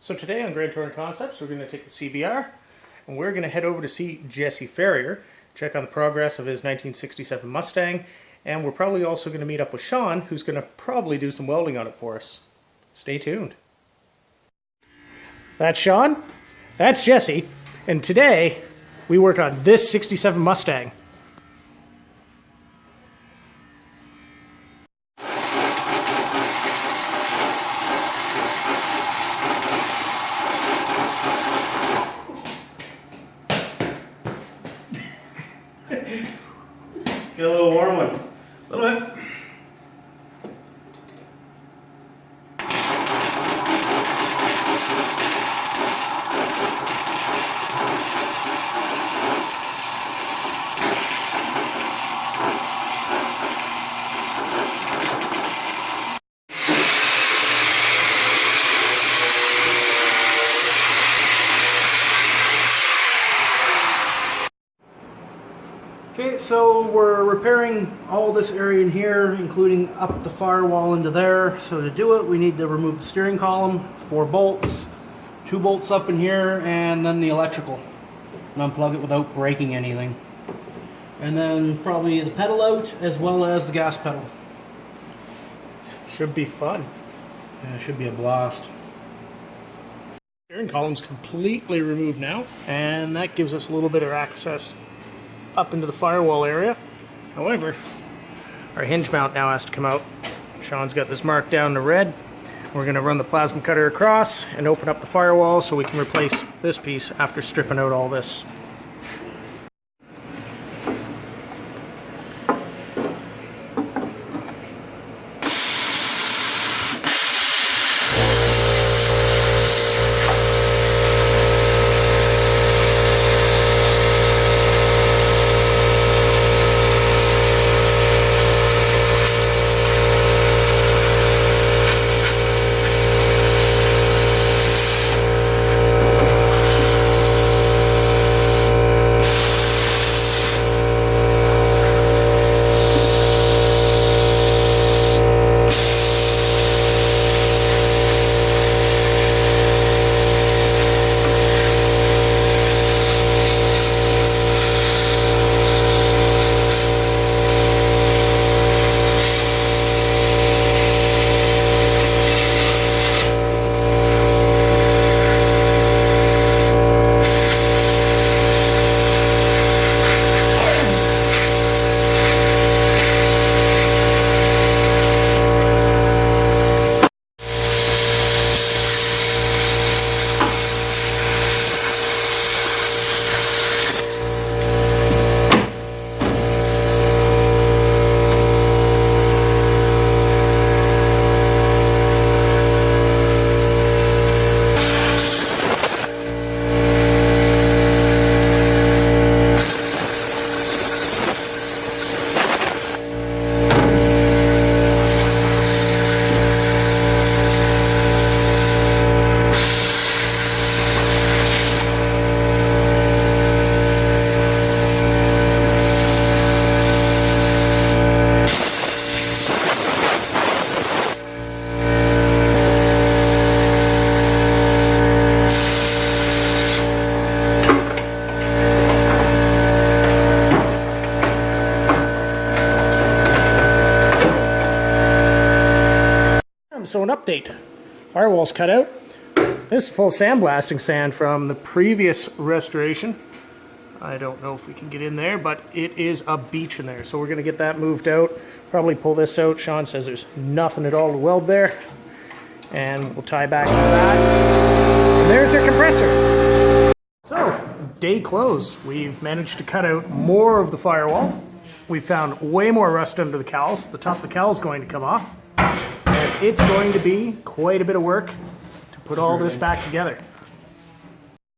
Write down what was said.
So today on Grand Touring Concepts, we're going to take the CBR and we're going to head over to see Jesse Ferrier, check on the progress of his 1967 Mustang, and we're probably also going to meet up with Sean, who's going to probably do some welding on it for us. Stay tuned. That's Sean, that's Jesse, and today we work on this 67 Mustang. Get a little warm one. A little bit. Okay, so we're repairing all this area in here, including up the firewall into there. So to do it, we need to remove the steering column, 4 bolts, 2 bolts up in here, and then the electrical. And unplug it without breaking anything. And then probably the pedal out, as well as the gas pedal. Should be fun. Yeah, it should be a blast. Steering column's completely removed now, and that gives us a little bit of access up into the firewall area. However, our hinge mount now has to come out. Sean's got this marked down to red. We're going to run the plasma cutter across and open up the firewall so we can replace this piece after stripping out all this. So an update. Firewall's cut out. This is full sandblasting sand from the previous restoration. I don't know if we can get in there, but it is a beach in there. So we're going to get that moved out. Probably pull this out. Sean says there's nothing at all to weld there. And we'll tie back into that. And there's our compressor. So, day close. We've managed to cut out more of the firewall. We found way more rust under the cowls. The top of the cowl is going to come off. It's going to be quite a bit of work to put all this back together.